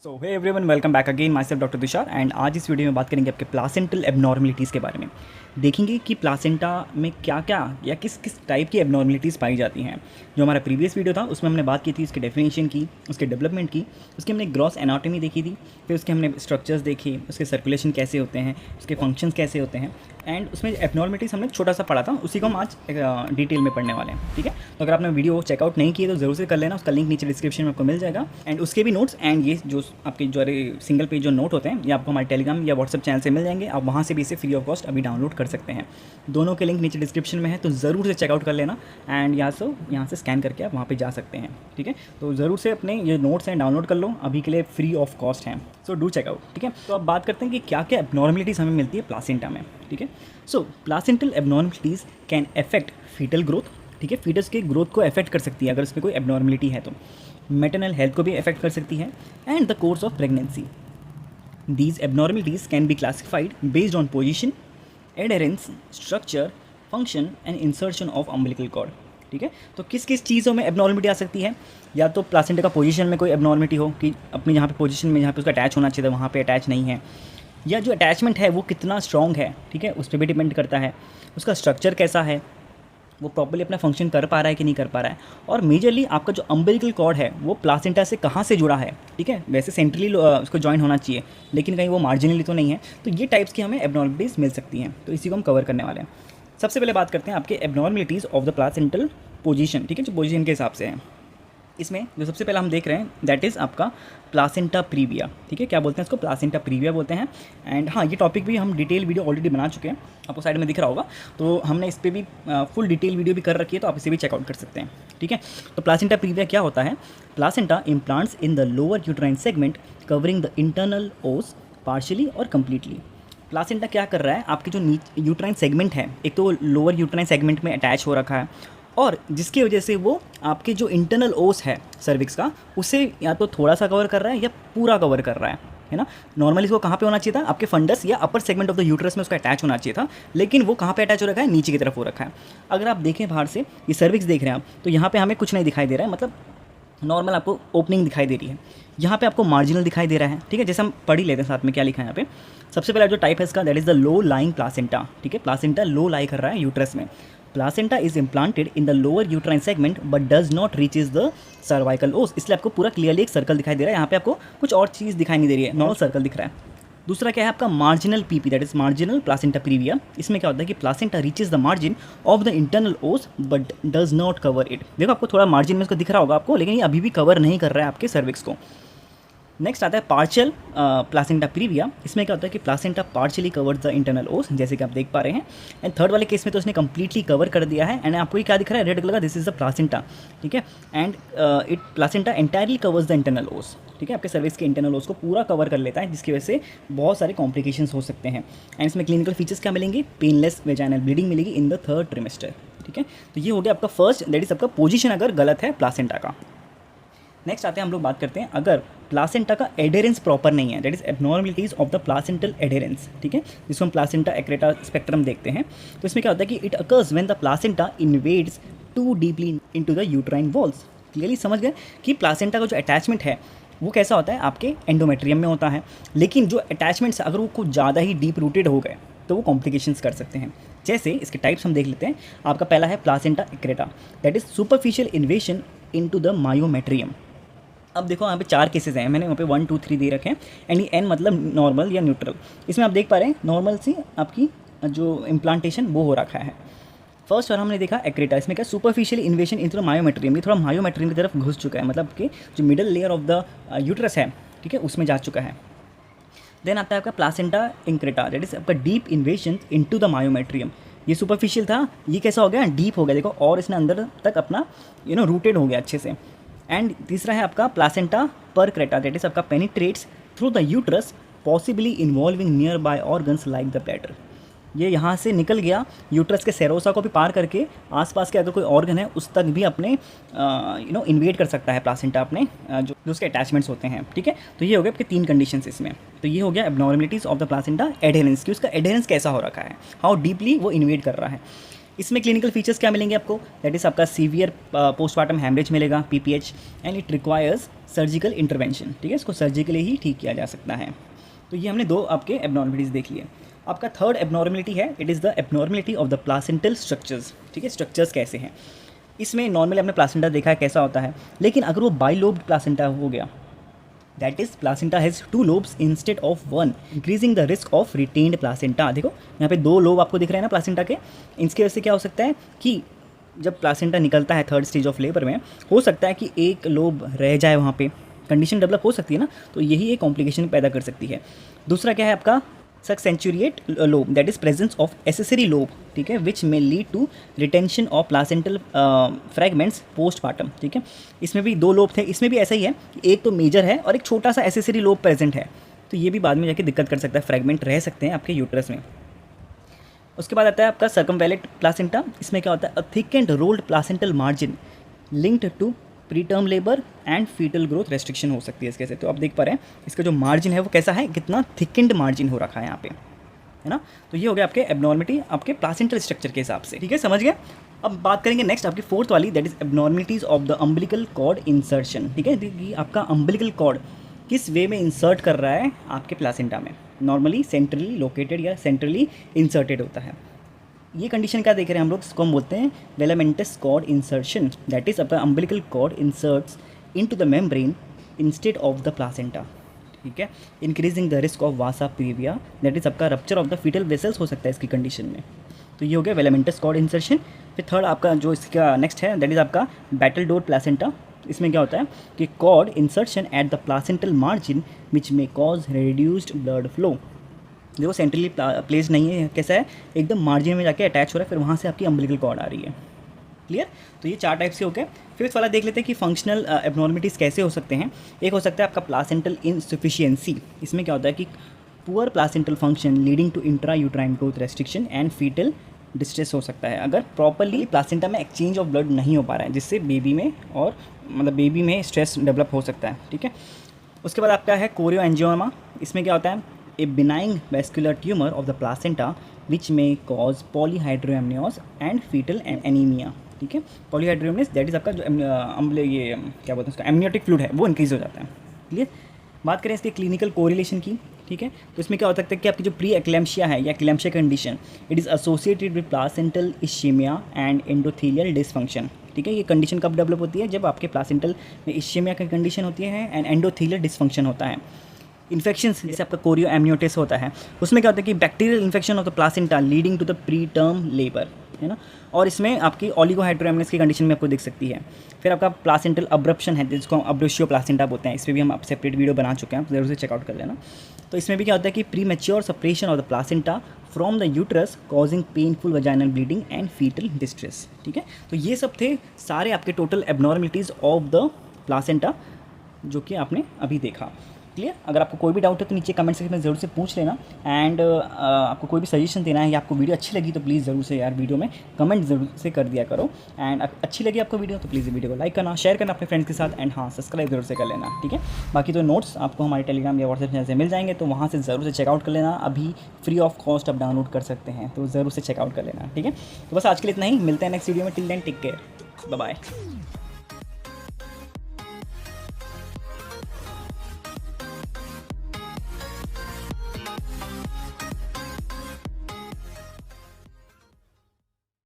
So hey everyone, welcome back again. Myself doctor Tushar and आज इस video में बात करेंगे आपके प्लासेंटल एबनॉर्मलिटीज़ के बारे में। देखेंगे कि प्लासेंटा में क्या क्या या किस किस टाइप की एबनॉर्मलिटीज़ पाई जाती हैं। जो हमारा प्रीवियस वीडियो था उसमें हमने बात की थी उसकी डेफिनेशन की, उसके डेवलपमेंट की, उसकी हमने ग्रॉस एनाटॉमी देखी थी, फिर उसके हमने स्ट्रक्चर्स देखे, उसके सर्कुलेशन कैसे होते हैं, उसके फंक्शंस कैसे होते हैं एंड उसमें एबनॉर्मलिटीज़ हमने छोटा सा पढ़ा था, उसी को हम आज डिटेल में पढ़ने वाले हैं। ठीक है, तो अगर आपने वीडियो चेकआउट नहीं किए तो ज़रूर से कर लेना, उसका लिंक नीचे डिस्क्रिप्शन में आपको मिल जाएगा। एंड उसके भी नोट्स एंड ये जो आपके जो सिंगल पेज जो नोट होते हैं ये आपको हमारे टेलीग्राम या व्हाट्सअप चैनल से मिल जाएंगे। आप वहाँ से भी इसे फ्री ऑफ कॉस्ट अभी डाउनलोड कर सकते हैं। दोनों के लिंक नीचे डिस्क्रिप्शन में है, तो ज़रूर से चेकआउट कर लेना एंड यहाँ से स्कैन करके आप वहाँ पे जा सकते हैं। ठीक है, तो ज़रूर से अपने ये नोट्स हैं डाउनलोड कर लो, अभी के लिए फ्री ऑफ कॉस्ट हैं, सो डू चेकआउट। ठीक है, तो अब बात करते हैं कि क्या क्या एबनॉर्मलिटीज़ हमें मिलती है प्लासेंटा में। ठीक है, so placental abnormalities can affect fetal growth. ठीक है, फीटस के ग्रोथ को अफेक्ट कर सकती है अगर उसमें कोई एबनॉर्मलिटी है तो। मैटरनल हेल्थ को भी अफेक्ट कर सकती है and the course of pregnancy. These abnormalities can be classified based on position, adherence, structure, function and insertion of umbilical cord. ठीक है, तो किस किस चीज़ों में एबनॉर्मलिटी आ सकती है। या तो प्लासेंटा का पोजीशन में कोई एबनॉर्मलिटी हो कि अपनी जहाँ पे पोजीशन में जहाँ पे उसका अटैच होना चाहिए था वहाँ पे अटैच नहीं है, या जो अटैचमेंट है वो कितना स्ट्रॉन्ग है। ठीक है, उस पर भी डिपेंड करता है। उसका स्ट्रक्चर कैसा है, वो प्रॉपर्ली अपना फंक्शन कर पा रहा है कि नहीं कर पा रहा है। और मेजरली आपका जो अम्बिलिकल कॉर्ड है वो प्लासेंटा से कहाँ से जुड़ा है। ठीक है, वैसे सेंट्रली उसको जॉइन होना चाहिए लेकिन कहीं वो मार्जिनली तो नहीं है। तो ये टाइप्स की हमें एबनॉर्मलिटीज़ मिल सकती हैं, तो इसी को हम कवर करने वाले हैं। सबसे पहले बात करते हैं आपके abnormalities of the placental position. ठीक है, जो पोजीशन के हिसाब से है, इसमें जो सबसे पहला हम देख रहे हैं दैट इज़ आपका प्लासेंटा प्रीविया। ठीक है, क्या बोलते हैं इसको, प्लासेंटा प्रीविया बोलते हैं। एंड हाँ, ये टॉपिक भी हम डिटेल वीडियो ऑलरेडी बना चुके हैं, आपको साइड में दिख रहा होगा, तो हमने इस पर भी फुल डिटेल वीडियो भी कर रखी है, तो आप इसे भी चेकआउट कर सकते हैं। ठीक है, तो प्लासेंटा प्रीविया क्या होता है। Placenta implants in the lower uterine segment covering the internal ओस पार्शियली और कम्प्लीटली। प्लासेंटा क्या कर रहा है, आपकी जो यूट्राइन सेगमेंट है, एक तो लोअर यूट्राइन सेगमेंट में अटैच हो रखा है और जिसकी वजह से वो आपके जो इंटरनल ओस है सर्विक्स का, उसे या तो थोड़ा सा कवर कर रहा है या पूरा कवर कर रहा है ना। नॉर्मली इसको कहाँ पे होना चाहिए था, आपके फंडस या upper segment of the uterus में उसका अटैच होना चाहिए था, लेकिन वो कहाँ पे अटैच हो रखा है, नीचे की तरफ हो रखा है। अगर आप देखें बाहर से, ये सर्विक्स देख रहे हैं आप, तो यहाँ पे हमें कुछ नहीं दिखाई दे रहा है, मतलब नॉर्मल आपको ओपनिंग दिखाई दे रही है। यहाँ पे आपको मार्जिनल दिखाई दे रहा है। ठीक है, जैसे हम पढ़ ही लेते हैं साथ में क्या लिखा है यहाँ पे। सबसे पहला जो टाइप है इसका that is the low lying placenta. ठीक है, प्लासेंटा लो लाई कर रहा है यूट्रस में। Placenta is implanted in the lower uterine segment but does not reaches the cervical ओस। इसलिए आपको पूरा क्लियरली एक सर्कल दिखाई दे रहा है, यहाँ पे आपको कुछ और चीज़ दिखाई नहीं दे रही है, नॉर्मल सर्कल दिख रहा है। दूसरा क्या है आपका marginal PP, that is marginal placenta previa. इसमें क्या होता है कि placenta reaches the margin of the internal os but does not cover it. देखो आपको थोड़ा मार्जिन में इसको दिख रहा होगा आपको, लेकिन ये अभी भी कवर नहीं कर रहा है आपके सर्विक्स को। नेक्स्ट आता है पार्शियल प्लासेंटा प्रीविया। इसमें क्या होता है कि placenta partially covers the internal ओस, जैसे कि आप देख पा रहे हैं। एंड थर्ड वाले केस में तो उसने कंप्लीटली कवर कर दिया है। एंड आपको ये क्या दिख रहा है, रेड कलर का, दिस इज द प्लासेंटा। ठीक है, and it placenta entirely covers the internal ओस। ठीक है, आपके सर्विक्स के इंटरनल ओस को पूरा कवर कर लेता है, जिसकी वजह से बहुत सारे कॉम्प्लिकेशंस हो सकते हैं। एंड इसमें क्लिनिकल फीचर्स क्या मिलेंगे, पेनलेस वेजाइनल ब्लीडिंग मिलेगी इन द थर्ड ट्रिमेस्टर। ठीक है, तो ये हो गया आपका फर्स्ट, दैट इज आपका पोजीशन अगर गलत है प्लासेंटा का। नेक्स्ट आते हैं हम लोग बात करते हैं अगर प्लासेंटा का एडेरेंस प्रॉपर नहीं है, that is abnormalities of the placental adherence. ठीक है, जिसको हम प्लासेंटा एक्रेटा स्पेक्ट्रम देखते हैं। तो इसमें क्या होता है कि it occurs when the placenta invades too deeply into the uterine walls. Clearly समझ गए कि प्लासेंटा का जो अटैचमेंट है वो कैसा होता है, आपके एंडोमेट्रियम में होता है, लेकिन जो अटैचमेंट्स अगर वो कुछ ज़्यादा ही डीप रूटेड हो गए तो वो कॉम्प्लिकेशंस कर सकते हैं। जैसे इसके टाइप्स हम देख लेते हैं। आपका पहला है placenta accreta, that is superficial इन्वेशन into the myometrium. अब देखो यहाँ पे 4 केसेस हैं, मैंने वहाँ पे 1 2 3 दे रखे हैं। एंड ये एन मतलब नॉर्मल या न्यूट्रल। इसमें आप देख पा रहे हैं नॉर्मल सी आपकी जो इम्प्लांटेशन वो हो रखा है। फर्स्ट और हमने देखा एक्रेटा, इसमें क्या सुपरफिशियल इन्वेशन इन मायोमेट्रियम, ये थोड़ा मायोमेट्रियम की तरफ घुस चुका है, मतलब कि जो middle layer of the uterus है, ठीक है, उसमें जा चुका है। देन आता है आपका प्लासेंटा इंक्रेटा, दैट इज आपका डीप इन्वेशन इनटू द मायोमेट्रियम। ये सुपरफिशियल था, ये कैसा हो गया, डीप हो गया देखो, और इसने अंदर तक अपना रूटेड हो गया अच्छे से। एंड तीसरा है आपका प्लासेंटा परक्रेटा, दैट इज आपका penetrates through the uterus possibly involving near by organs like the bladder. ये यहाँ से निकल गया यूट्रस के सेरोसा को भी पार करके आसपास के अगर कोई ऑर्गन है उस तक भी अपने इन्वेड कर सकता है प्लासेंटा अपने जो उसके अटैचमेंट्स होते हैं। ठीक है, तो ये हो गया आपके 3 कंडीशंस इसमें। तो ये हो गया abnormalities of the placenta adherence की, उसका एडहेरेंस कैसा हो रखा है, हाउ डीपली वो इन्वेड कर रहा है। इसमें क्लिनिकल फीचर्स क्या मिलेंगे आपको, दैट इज़ आपका सीवियर पोस्टमार्टम हैमरेज मिलेगा, PPH, and it requires surgical intervention, ठीक है, इसको सर्जिकली ही ठीक किया जा सकता है। तो ये हमने 2 आपके एबनॉर्मलिटीज़ देख लिए। आपका थर्ड एबनॉर्मलिटी है, it is the abnormality of the placental structures, ठीक है, स्ट्रक्चर्स कैसे हैं। इसमें नॉर्मली आपने प्लासेंटा देखा है कैसा होता है, लेकिन अगर वो बाइलोब्ड प्लासेंटा हो गया, that is placenta has 2 lobes instead of 1, increasing the risk of retained placenta. देखो यहाँ पे 2 लोब आपको दिख रहे हैं ना प्लासेंटा के, इसकी वजह से क्या हो सकता है कि जब प्लासेंटा निकलता है थर्ड स्टेज ऑफ लेबर में, हो सकता है कि एक लोब रह जाए, वहाँ पे कंडीशन डेवलप हो सकती है ना, तो यही एक कॉम्प्लिकेशन पैदा कर सकती है। दूसरा क्या है आपका succenturiate lobe, that is presence of accessory lobe, ठीक है, which may lead to retention of placental fragments postpartum, ठीक है। इसमें भी 2 लोब थे, इसमें भी ऐसा ही है कि एक तो मेजर है और एक छोटा सा एसेसरी लोब प्रेजेंट है, तो ये भी बाद में जाके दिक्कत कर सकता है, फ्रैगमेंट रह सकते हैं आपके यूट्रस में। उसके बाद आता है आपका सर्कमवैलेंट प्लासेंटा। इसमें क्या होता है, a thick and rolled placental margin linked to preterm labour and foetal growth restriction हो सकती है इसके से। तो आप देख पा रहे हैं इसका जो मार्जिन है वो कैसा है, कितना थिकेंड मार्जिन हो रखा है यहाँ पे, है ना। तो ये हो गया आपके एबनॉर्मलिटी आपके प्लासेंटल स्ट्रक्चर के हिसाब से, ठीक है, समझ गए। अब बात करेंगे नेक्स्ट आपकी फोर्थ वाली, that is abnormalities of the umbilical cord insertion, ठीक है, कि आपका अम्बिलिकल कॉर्ड किस वे में इंसर्ट कर रहा है आपके प्लासेंटा में। नॉर्मली सेंट्रली लोकेटेड या सेंट्रली इंसर्टेड होता है। ये कंडीशन क्या देख रहे हैं हम लोग, इसको हम बोलते हैं velamentous cord insertion, that is आपका umbilical cord inserts into the membrane instead of the placenta, ठीक है, increasing the risk of vasa previa, that is आपका rupture of the fetal vessels हो सकता है इसकी कंडीशन में। तो ये हो गया वेलामेंटस कॉर्ड इंसर्शन। फिर थर्ड आपका जो इसका नेक्स्ट है, दैट इज आपका बैटल डोर प्लासेंटा। इसमें क्या होता है कि cord insertion at the placental margin which में कॉज रिड्यूस्ड ब्लड फ्लो। देखो सेंट्रली प्लेस नहीं है, कैसा है, एकदम मार्जिन में जाके अटैच हो रहा है, फिर वहाँ से आपकी अम्बिलिकल कॉर्ड आ रही है। क्लियर। तो ये 4 टाइप से हो गए। फिफ्थ वाला देख लेते हैं कि फंक्शनल एबनॉर्मलिटीज़ कैसे हो सकते हैं। एक हो सकता है आपका प्लासेंटल इनसफिशिएंसी। इसमें क्या होता है कि poor placental function leading to intrauterine growth restriction and foetal distress हो सकता है, अगर प्रॉपरली प्लासेंटा में एक्सचेंज ऑफ ब्लड नहीं हो पा रहा है, जिससे बेबी में और मतलब बेबी में स्ट्रेस डेवलप हो सकता है, ठीक है। उसके बाद आपका है कोरियोएंजियोमा। इसमें क्या होता है, a benign vascular tumour of the placenta which में cause polyhydramnios and fetal anaemia, ठीक है। पॉलीहाइड्रोएमनियोस दैट इज आपका जो ये क्या बोलते हैं उसका एमनियोटिक फ्लूइड है वो इंक्रीज हो जाता है। क्लियर। बात करें इसके क्लिनिकल कोरिलेशन की, ठीक है, तो इसमें क्या हो सकता है कि आपकी जो प्री एक्लेम्शिया है या eclampsia condition, it is associated with placental ischaemia and endothelial dysfunction, ठीक है। ये कंडीशन कब डेवलप होती है, जब आपके प्लासेंटल में इश्यमिया की कंडीशन होती है एंड एंडोथेलियल डिसफंक्शन होता है। इन्फेक्शन जैसे आपका कोरियो एमनियोटिस होता है, उसमें क्या होता है कि bacterial infection of the placenta leading to the preterm labour, है ना। और इसमें आपकी ओलिगोहाइड्रोएमनिस की कंडीशन में आपको दिख सकती है। फिर आपका प्लासेंटल अब्रप्शन है जिसको हम अब्रोशियो प्लासेंटा बोलते हैं, इस पर भी हम आप सेपरेट वीडियो बना चुके हैं, आप जरूर से चेकआउट कर लेना। तो इसमें भी क्या होता है कि premature separation of the placenta from the uterus causing painful vaginal bleeding and foetal distress, ठीक है। तो ये सब थे सारे आपके total abnormalities of the placenta जो कि आपने अभी देखा। क्लियर। अगर आपको कोई भी डाउट है तो नीचे कमेंट सेक्शन में ज़रूर से पूछ लेना। एंड आपको कोई भी सजेशन देना है या आपको वीडियो अच्छी लगी तो प्लीज़ ज़रूर से यार वीडियो में कमेंट ज़रूर से कर दिया करो। एंड अच्छी लगी आपको वीडियो तो प्लीज़ वीडियो को लाइक करना, शेयर करना अपने फ्रेंड्स के साथ, एंड हाँ सब्सक्राइब जरूर से कर लेना, ठीक है। बाकी तो नोट्स आपको हमारे टेलीग्राम या व्हाट्सएप चैनल से मिल जाएंगे, तो वहाँ से ज़रूर से चेकआउट कर लेना। अभी फ्री ऑफ कॉस्ट आप डाउनलोड कर सकते हैं, तो ज़रूर से चेकआउट कर लेना, ठीक है। तो बस आज के लिए इतना ही, मिलते हैं नेक्स्ट वीडियो में। Till then take care, bye bye.